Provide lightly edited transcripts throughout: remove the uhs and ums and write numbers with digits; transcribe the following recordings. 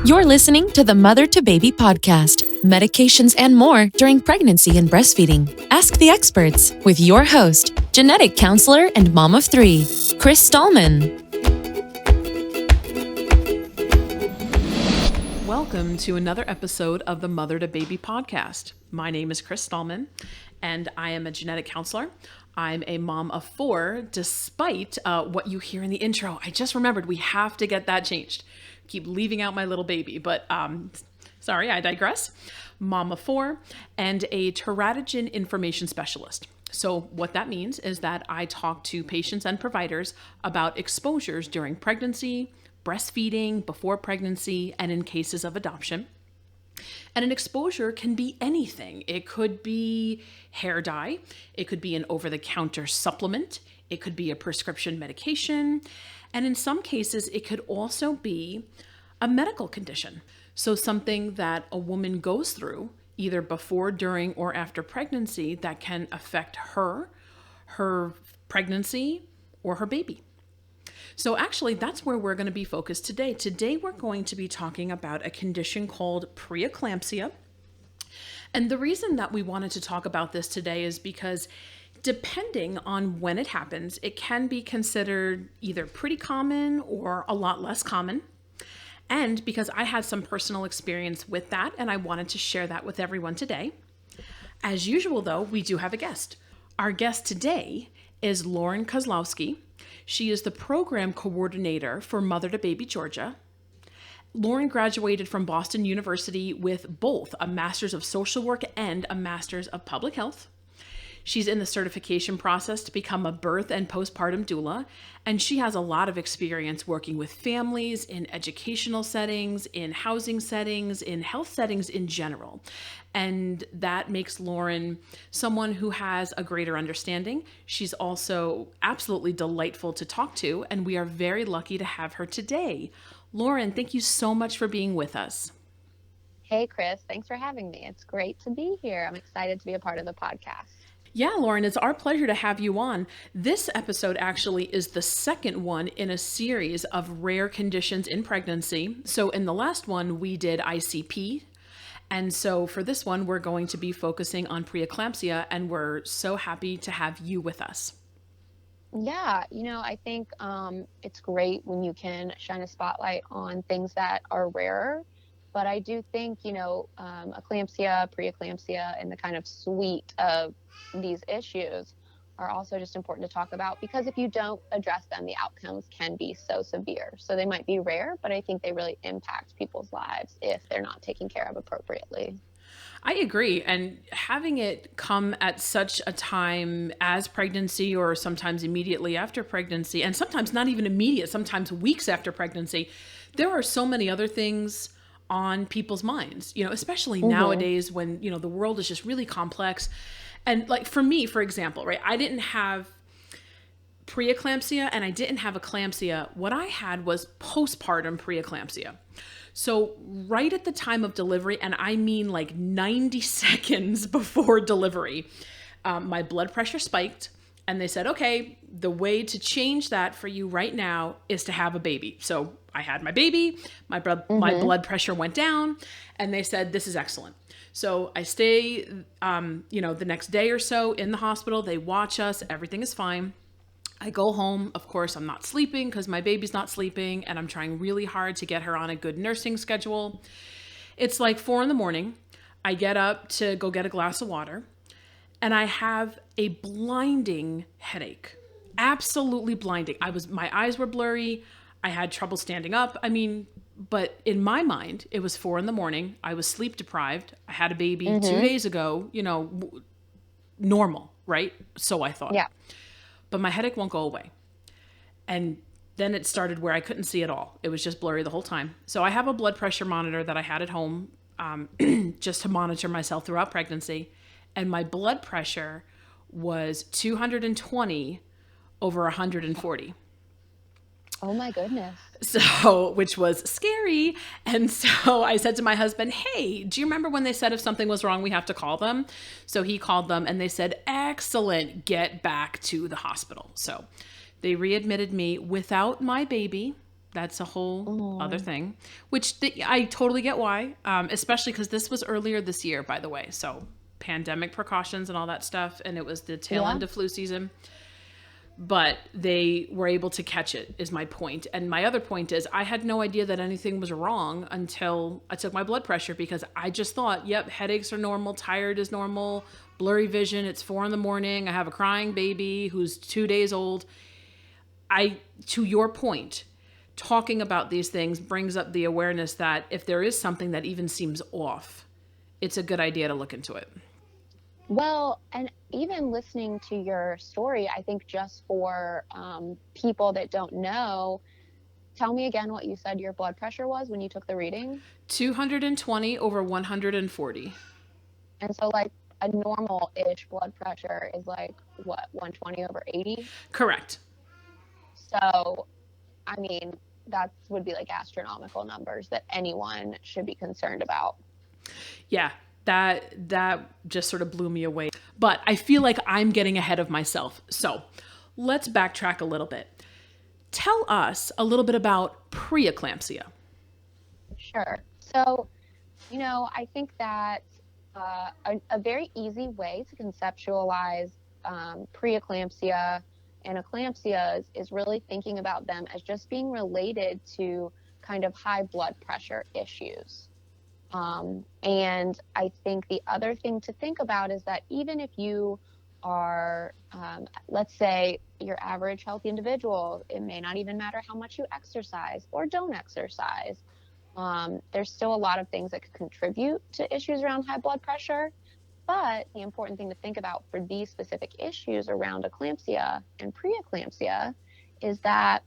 You're listening to the Mother to Baby podcast, medications and more during pregnancy and breastfeeding. Ask the experts with your host, genetic counselor and mom of three, Chris Stallman. Welcome to another episode of the Mother to Baby podcast. My name is Chris Stallman, and I am a genetic counselor. I'm a mom of four, despite what you hear in the intro. I just remembered we have to get that changed. Keep leaving out my little baby, but sorry, I digress. Mom of four and a teratogen information specialist. So what that means is that I talk to patients and providers about exposures during pregnancy, breastfeeding, before pregnancy, and in cases of adoption. And an exposure can be anything. It could be hair dye. It could be an over-the-counter supplement. It could be a prescription medication. And in some cases, it could also be a medical condition. So something that a woman goes through either before, during, or after pregnancy that can affect her pregnancy, or her baby. So actually, that's where we're going to be focused today. Today, we're going to be talking about a condition called preeclampsia. And the reason that we wanted to talk about this today is because depending on when it happens, it can be considered either pretty common or a lot less common. And because I had some personal experience with that, and I wanted to share that with everyone today. As usual, though, we do have a guest. Our guest today is Lauren Kozlowski. She is the program coordinator for MotherToBaby Georgia. Lauren graduated from Boston University with both a Master's of Social Work and a Master's of Public Health. She's in the certification process to become a birth and postpartum doula, and she has a lot of experience working with families in educational settings, in housing settings, in health settings in general. And that makes Lauren someone who has a greater understanding. She's also absolutely delightful to talk to, and we are very lucky to have her today. Lauren, thank you so much for being with us. Hey, Chris, thanks for having me. It's great to be here. I'm excited to be a part of the podcast. Yeah, Lauren, it's our pleasure to have you on. This episode actually is the second one in a series of rare conditions in pregnancy. So in the last one, we did ICP. And so for this one, we're going to be focusing on preeclampsia, and we're so happy to have you with us. Yeah, I think it's great when you can shine a spotlight on things that are rarer. But I do think, eclampsia, preeclampsia, and the kind of suite of these issues are also just important to talk about, because if you don't address them, the outcomes can be so severe. So they might be rare, but I think they really impact people's lives if they're not taken care of appropriately. I agree. And having it come at such a time as pregnancy, or sometimes immediately after pregnancy, and sometimes not even immediate, sometimes weeks after pregnancy, there are so many other things on people's minds, especially nowadays when, the world is just really complex. And like for me, for example, right, I didn't have preeclampsia and I didn't have eclampsia. What I had was postpartum preeclampsia. So right at the time of delivery, and I mean like 90 seconds before delivery, my blood pressure spiked. And they said, okay, the way to change that for you right now is to have a baby. So I had my baby, my blood pressure went down, and they said, this is excellent. So I stay, the next day or so in the hospital. They watch us. Everything is fine. I go home. Of course, I'm not sleeping because my baby's not sleeping, and I'm trying really hard to get her on a good nursing schedule. It's like 4 a.m. I get up to go get a glass of water, and I have a blinding headache. Absolutely blinding. My eyes were blurry. I had trouble standing up. But in my mind, it was 4 a.m. I was sleep deprived. I had a baby 2 days ago, normal, right? So I thought. Yeah. But my headache won't go away. And then it started where I couldn't see at all. It was just blurry the whole time. So I have a blood pressure monitor that I had at home just to monitor myself throughout pregnancy. And my blood pressure was 220 over 140. Oh my goodness. So, which was scary. And so I said to my husband, hey, do you remember when they said if something was wrong, we have to call them? So he called them and they said, excellent, get back to the hospital. So they readmitted me without my baby That's a whole other thing, which I totally get why, especially because this was earlier this year, by the way. So pandemic precautions and all that stuff. And it was the tail end of flu season. But they were able to catch it, is my point. And my other point is I had no idea that anything was wrong until I took my blood pressure, because I just thought, yep, headaches are normal, tired is normal, blurry vision, it's 4 a.m, I have a crying baby who's 2 days old. To your point, talking about these things brings up the awareness that if there is something that even seems off, it's a good idea to look into it. Well, and even listening to your story, I think just for people that don't know, tell me again what you said your blood pressure was when you took the reading. 220 over 140. And so like a normal-ish blood pressure is like, what, 120 over 80? Correct. So, I mean, that would be like astronomical numbers that anyone should be concerned about. Yeah, that just sort of blew me away. But I feel like I'm getting ahead of myself. So let's backtrack a little bit. Tell us a little bit about preeclampsia. Sure. So, I think that a very easy way to conceptualize preeclampsia and eclampsia is really thinking about them as just being related to kind of high blood pressure issues. And I think the other thing to think about is that even if you are, let's say, your average healthy individual, it may not even matter how much you exercise or don't exercise. There's still a lot of things that could contribute to issues around high blood pressure. But the important thing to think about for these specific issues around eclampsia and preeclampsia is that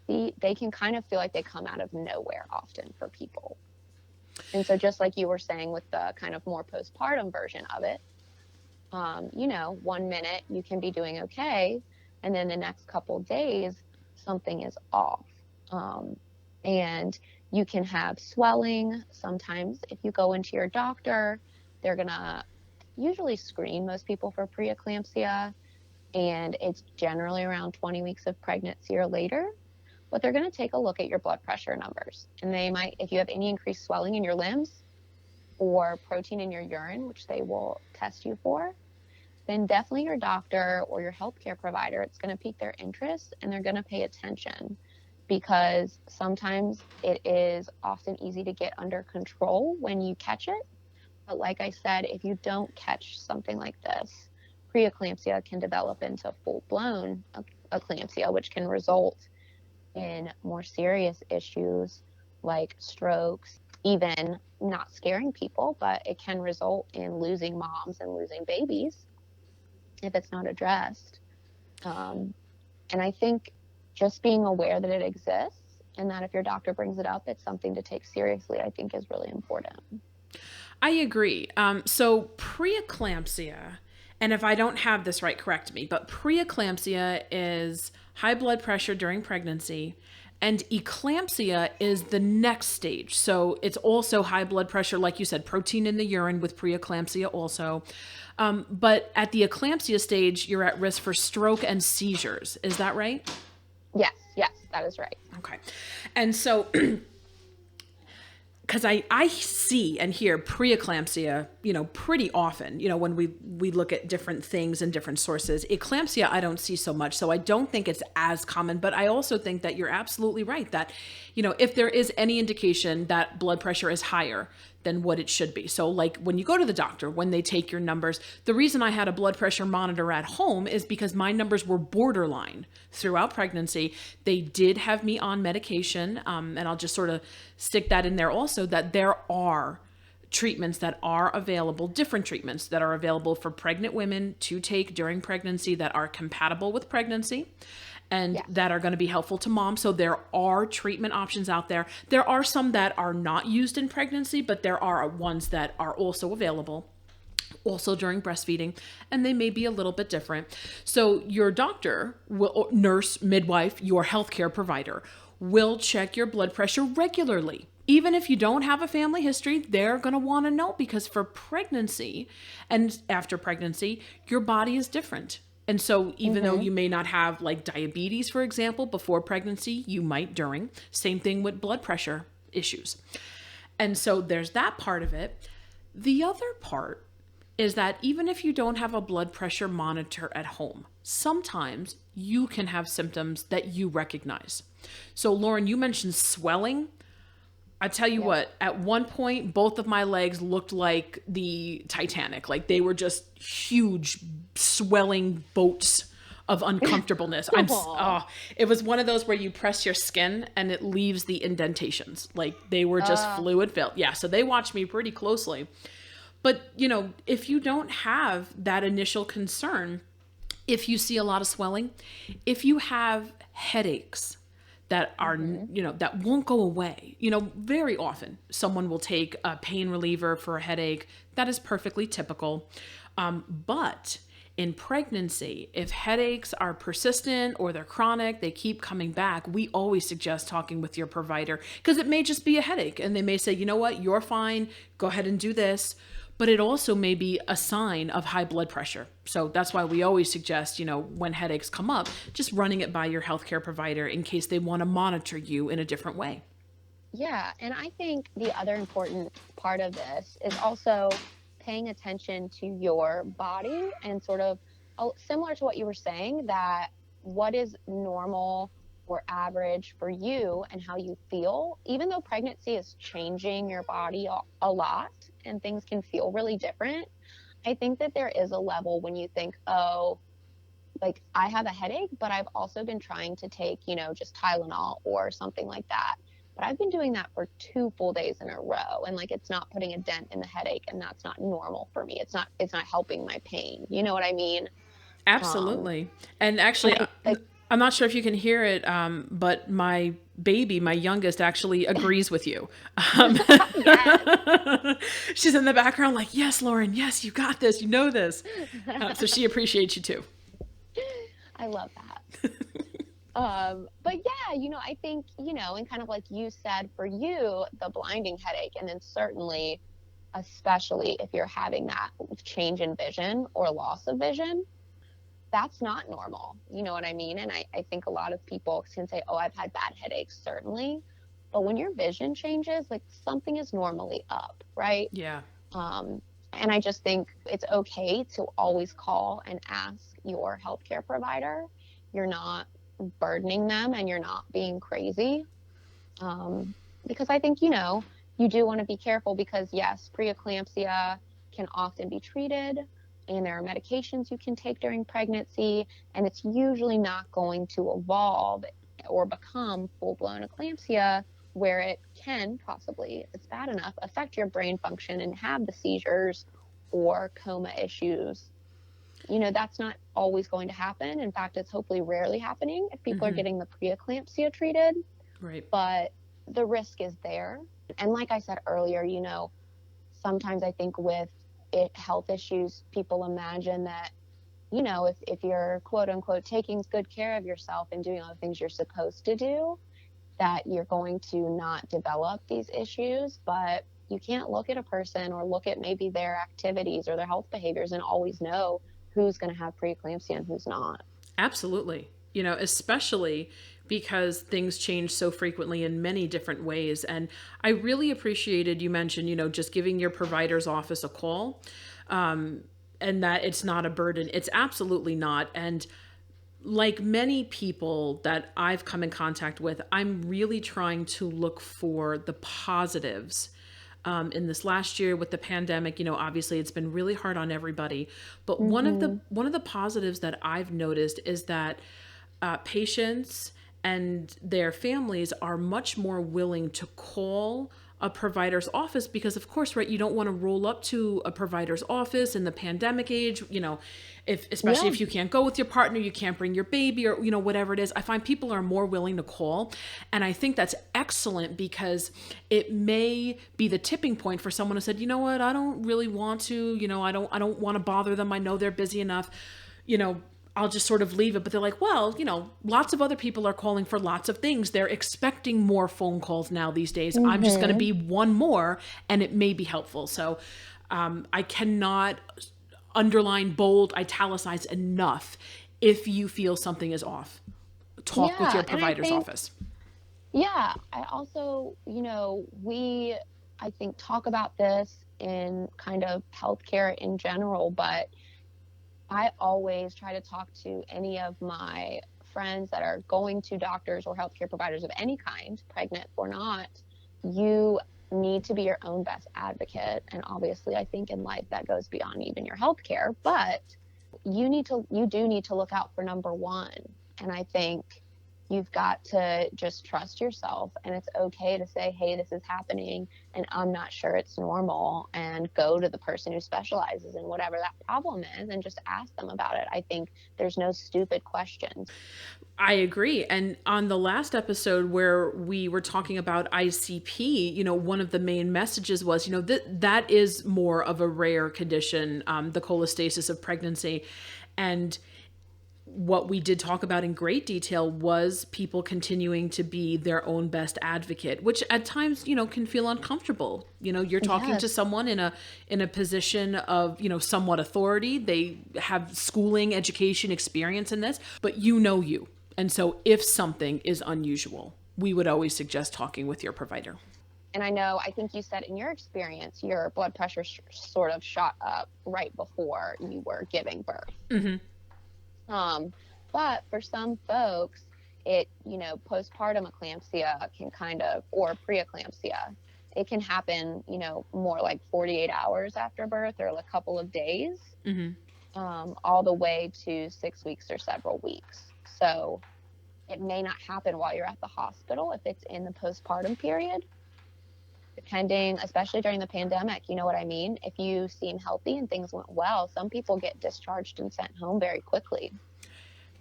they can kind of feel like they come out of nowhere often for people. And so just like you were saying with the kind of more postpartum version of it, 1 minute you can be doing okay, and then the next couple days something is off. And you can have swelling. Sometimes if you go into your doctor, they're going to usually screen most people for preeclampsia, and it's generally around 20 weeks of pregnancy or later. But they're going to take a look at your blood pressure numbers, and they might, if you have any increased swelling in your limbs or protein in your urine, which they will test you for, then definitely your doctor or your healthcare provider, it's going to pique their interest and they're going to pay attention, because sometimes it is often easy to get under control when you catch it. But like I said, if you don't catch something like this, preeclampsia can develop into full-blown eclampsia, which can result in more serious issues like strokes, even not scaring people, but it can result in losing moms and losing babies if it's not addressed. And I think just being aware that it exists and that if your doctor brings it up, it's something to take seriously, I think is really important. I agree. So preeclampsia, and if I don't have this right, correct me, but preeclampsia is high blood pressure during pregnancy, and eclampsia is the next stage. So it's also high blood pressure, like you said, protein in the urine with preeclampsia also. But at the eclampsia stage, you're at risk for stroke and seizures. Is that right? Yes, that is right. Okay. And so because I see and hear preeclampsia, pretty often, when we look at different things and different sources. Eclampsia, I don't see so much. So I don't think it's as common, but I also think that you're absolutely right that, if there is any indication that blood pressure is higher than what it should be. So like when you go to the doctor, when they take your numbers, the reason I had a blood pressure monitor at home is because my numbers were borderline throughout pregnancy. They did have me on medication. And I'll just sort of stick that in there also, that there are treatments that are available, different treatments that are available for pregnant women to take during pregnancy that are compatible with pregnancy and that are going to be helpful to moms. So there are treatment options out there. There are some that are not used in pregnancy, but there are ones that are also available also during breastfeeding, and they may be a little bit different. So your doctor, nurse, midwife, your healthcare provider will check your blood pressure regularly. Even if you don't have a family history, they're going to want to know, because for pregnancy and after pregnancy, your body is different. And so even though you may not have like diabetes, for example, before pregnancy, you might during. Same thing with blood pressure issues. And so there's that part of it. The other part is that even if you don't have a blood pressure monitor at home, sometimes you can have symptoms that you recognize. So Lauren, you mentioned swelling. I tell you what, at one point, both of my legs looked like the Titanic. Like they were just huge swelling boats of uncomfortableness. It was one of those where you press your skin and it leaves the indentations. Like they were just fluid filled. Yeah. So they watched me pretty closely. But, you know, if you don't have that initial concern, if you see a lot of swelling, if you have headaches that are, you know, that won't go away, you know, very often someone will take a pain reliever for a headache. That is perfectly typical. But in pregnancy, if headaches are persistent or they're chronic, they keep coming back, we always suggest talking with your provider because it may just be a headache and they may say, you know what, you're fine, go ahead and do this. But it also may be a sign of high blood pressure. So that's why we always suggest, you know, when headaches come up, just running it by your healthcare provider in case they want to monitor you in a different way. Yeah. And I think the other important part of this is also paying attention to your body and sort of similar to what you were saying, that what is normal or average for you and how you feel, even though pregnancy is changing your body a lot and things can feel really different. I think that there is a level when you think, oh, like I have a headache, but I've also been trying to take, you know, just Tylenol or something like that. But I've been doing that for 2 full days in a row. And like, it's not putting a dent in the headache and that's not normal for me. It's not helping my pain. You know what I mean? Absolutely. And actually, I'm not sure if you can hear it, but my baby, my youngest, actually agrees with you. She's in the background like, yes, Lauren, yes, you got this, you know this. So she appreciates you too. I love that. But yeah, you know, I think, you know, and kind of like you said, for you, the blinding headache, and then certainly, especially if you're having that change in vision or loss of vision, that's not normal. You know what I mean? And I think a lot of people can say, oh, I've had bad headaches, certainly. But when your vision changes, like something is normally up, right? Yeah. And I just think it's okay to always call and ask your healthcare provider. You're not burdening them and you're not being crazy. Because I think, you know, you do want to be careful because yes, preeclampsia can often be treated and there are medications you can take during pregnancy, and it's usually not going to evolve or become full-blown eclampsia where it can possibly, if it's bad enough, affect your brain function and have the seizures or coma issues. You know, that's not always going to happen. In fact, it's hopefully rarely happening if people are getting the preeclampsia treated. Right. But the risk is there. And like I said earlier, you know, sometimes I think with health issues, people imagine that, you know, if you're quote unquote taking good care of yourself and doing all the things you're supposed to do, that you're going to not develop these issues. But you can't look at a person or look at maybe their activities or their health behaviors and always know who's going to have preeclampsia and who's not. Absolutely. You know, especially because things change so frequently in many different ways. And I really appreciated you mentioned, you know, just giving your provider's office a call, and that it's not a burden. It's absolutely not. And like many people that I've come in contact with, I'm really trying to look for the positives. In this last year with the pandemic, you know, obviously it's been really hard on everybody. But one of the positives that I've noticed is that patients and their families are much more willing to call a provider's office because, of course, right, you don't want to roll up to a provider's office in the pandemic age, you know, especially if you can't go with your partner, you can't bring your baby or, you know, whatever it is. I find people are more willing to call. And I think that's excellent because it may be the tipping point for someone who said, you know what, I don't really want to, you know, I don't want to bother them. I know they're busy enough, you know, I'll just sort of leave it. But they're like, well, you know, lots of other people are calling for lots of things. They're expecting more phone calls now these days. I'm just going to be one more and it may be helpful. So I cannot underline, bold, italicize enough if you feel something is off. Talk with your provider's office. Yeah. I also, I think talk about this in kind of healthcare in general, but I always try to talk to any of my friends that are going to doctors or healthcare providers of any kind, pregnant or not. You need to be your own best advocate. And obviously, I think in life that goes beyond even your healthcare, but you do need to look out for number one. And I think you've got to just trust yourself, and it's okay to say, hey, this is happening and I'm not sure it's normal, and go to the person who specializes in whatever that problem is and just ask them about it. I think there's no stupid questions. I agree. And on the last episode where we were talking about ICP, one of the main messages was, that is more of a rare condition, the cholestasis of pregnancy. And what we did talk about in great detail was people continuing to be their own best advocate, which at times, can feel uncomfortable. You're talking to someone in a position of, somewhat authority. They have schooling, education, experience in this, but you. And so if something is unusual, we would always suggest talking with your provider. And I think you said in your experience, your blood pressure sort of shot up right before you were giving birth. Mm-hmm. But for some folks, postpartum eclampsia can or preeclampsia, it can happen, more like 48 hours after birth or a couple of days, all the way to 6 weeks or several weeks. So it may not happen while you're at the hospital if it's in the postpartum period, depending, especially during the pandemic, you know what I mean? If you seem healthy and things went well, some people get discharged and sent home very quickly.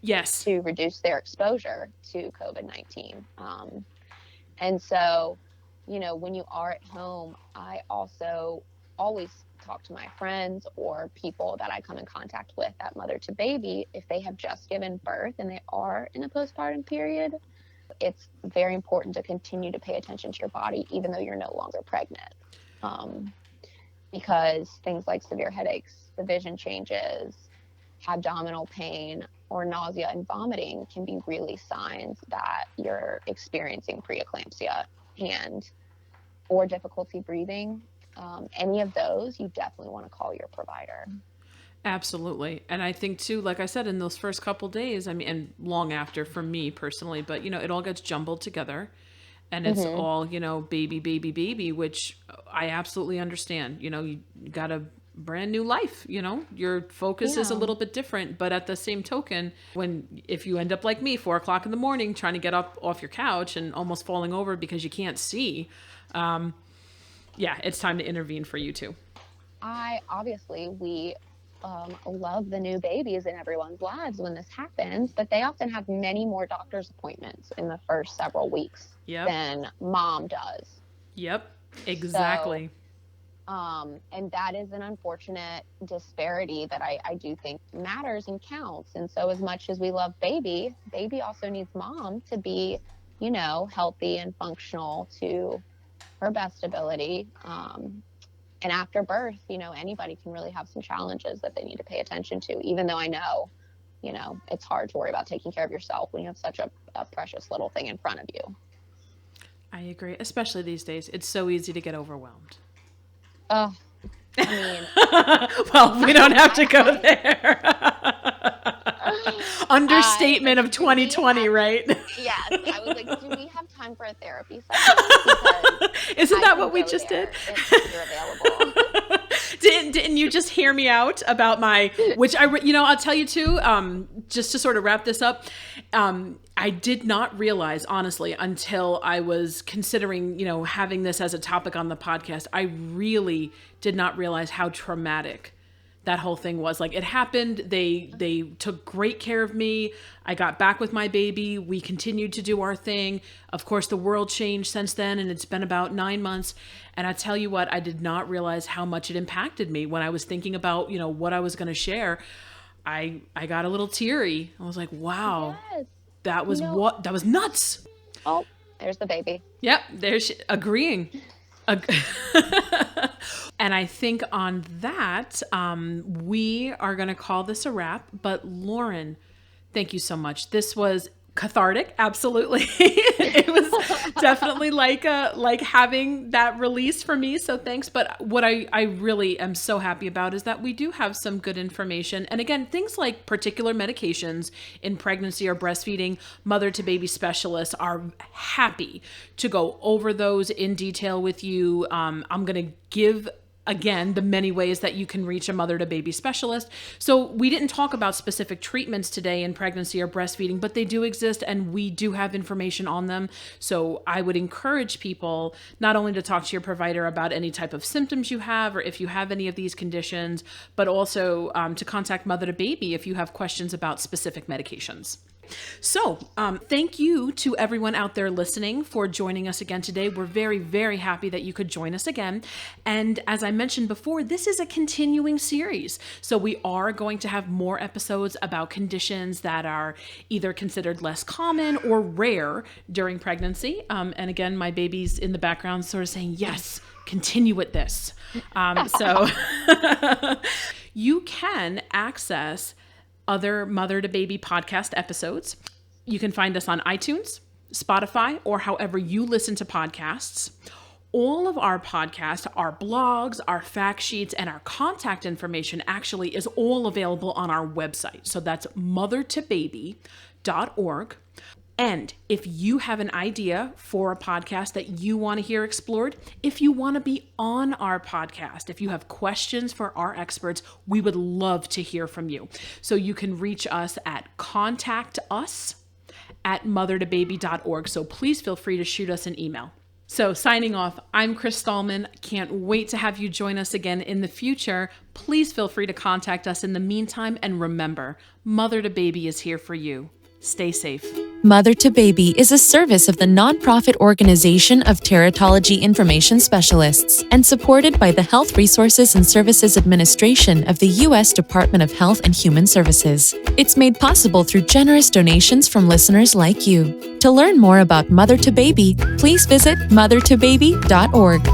Yes. To reduce their exposure to COVID-19. And so, when you are at home, I also always talk to my friends or people that I come in contact with at MotherToBaby. If they have just given birth and they are in a postpartum period, it's very important to continue to pay attention to your body, even though you're no longer pregnant. Because things like severe headaches, the vision changes, abdominal pain, or nausea and vomiting can be really signs that you're experiencing preeclampsia or difficulty breathing. Any of those, you definitely want to call your provider. Absolutely. And I think too, like I said, in those first couple days, and long after for me personally, but it all gets jumbled together and it's all, baby, which I absolutely understand. You got a brand new life, your focus is a little bit different, but at the same token, if you end up like me, 4 o'clock in the morning, trying to get up off your couch and almost falling over because you can't see, it's time to intervene for you too. We love the new babies in everyone's lives when this happens, but they often have many more doctor's appointments in the first several weeks than mom does. Yep, exactly. And that is an unfortunate disparity that I do think matters and counts. And so as much as we love baby also needs mom to be, healthy and functional to her best ability. And after birth, anybody can really have some challenges that they need to pay attention to, even though I know, it's hard to worry about taking care of yourself when you have such a precious little thing in front of you. I agree. Especially these days. It's so easy to get overwhelmed. Oh, well, we don't have to go there. Understatement of 2020, right? Yes. I was like, do we have time for a therapy session? Isn't that what we just did? If you're available. Didn't you just hear me out about which I'll tell you too, just to sort of wrap this up. I did not realize, honestly, until I was considering, having this as a topic on the podcast, I really did not realize how traumatic that whole thing was. Like, it happened. They took great care of me. I got back with my baby. We continued to do our thing. Of course, the world changed since then, and it's been about 9 months. And I tell you what, I did not realize how much it impacted me when I was thinking about, what I was going to share. I got a little teary. I was like, wow, yes. That was that was nuts. Oh, there's the baby. Yep. There's agreeing. And I think on that, we are going to call this a wrap. But Lauren, thank you so much. This was cathartic. Absolutely. It was definitely like having that release for me. So thanks. But what I really am so happy about is that we do have some good information. And again, things like particular medications in pregnancy or breastfeeding, mother-to-baby specialists are happy to go over those in detail with you. I'm going to give again, the many ways that you can reach a mother-to-baby specialist. So we didn't talk about specific treatments today in pregnancy or breastfeeding, but they do exist and we do have information on them. So I would encourage people not only to talk to your provider about any type of symptoms you have or if you have any of these conditions, but also to contact Mother2Baby if you have questions about specific medications. So thank you to everyone out there listening for joining us again today. We're very, very happy that you could join us again. And as I mentioned before, this is a continuing series. So we are going to have more episodes about conditions that are either considered less common or rare during pregnancy. And again, my baby's in the background sort of saying, yes, continue with this. So you can access other Mother2Baby podcast episodes. You can find us on iTunes, Spotify, or however you listen to podcasts. All of our podcasts, our blogs, our fact sheets, and our contact information actually is all available on our website. So that's MotherToBaby.org. And if you have an idea for a podcast that you want to hear explored, if you want to be on our podcast, if you have questions for our experts, we would love to hear from you. So you can reach us at contactus@mothertobaby.org. So please feel free to shoot us an email. So signing off, I'm Chris Stallman. Can't wait to have you join us again in the future. Please feel free to contact us in the meantime. And remember, Mother2Baby is here for you. Stay safe. Mother2Baby is a service of the nonprofit organization of Teratology Information Specialists and supported by the Health Resources and Services Administration of the U.S. Department of Health and Human Services. It's made possible through generous donations from listeners like you. To learn more about Mother2Baby, please visit mothertobaby.org.